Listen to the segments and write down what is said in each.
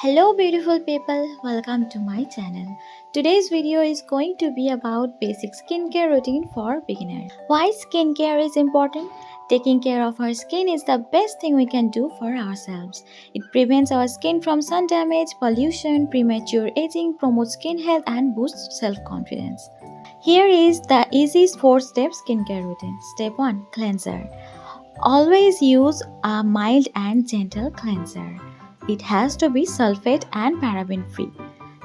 Hello beautiful people, welcome to my channel. Today's video is going to be about basic skincare routine for beginners. Why skincare is important? Taking care of our skin is the best thing we can do for ourselves. It prevents our skin from sun damage, pollution, premature aging, promotes skin health and boosts self-confidence. Here is the easiest 4-step skincare routine. Step 1. Cleanser. Always use a mild and gentle cleanser. It has to be sulfate and paraben free.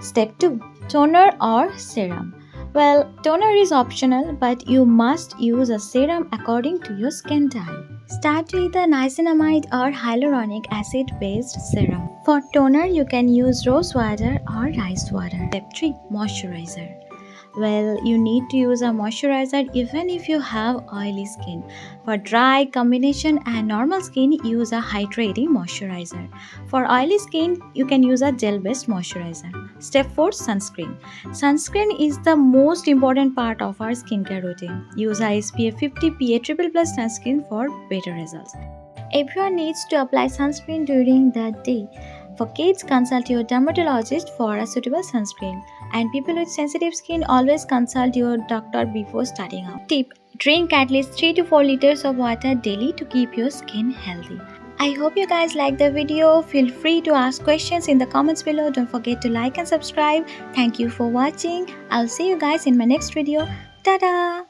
Step 2. Toner or serum. Well, toner is optional, but you must use a serum according to your skin type. Start with a niacinamide or hyaluronic acid based serum. For toner, you can use rose water or rice water. Step 3. Moisturizer. Well, you need to use a moisturizer even if you have oily skin. For dry, combination and normal skin, use a hydrating moisturizer. For oily skin, you can use a gel-based moisturizer. Step 4. Sunscreen. Sunscreen is the most important part of our skincare routine. Use a SPF 50 PA++ sunscreen for better results. Everyone needs to apply sunscreen during the day. For kids, consult your dermatologist for a suitable sunscreen. And people with sensitive skin, always consult your doctor before starting out. Tip: drink at least 3 to 4 liters of water daily to keep your skin healthy. I hope you guys liked the video. Feel free to ask questions in the comments below. Don't forget to like and subscribe. Thank you for watching. I'll see you guys in my next video. Ta-da!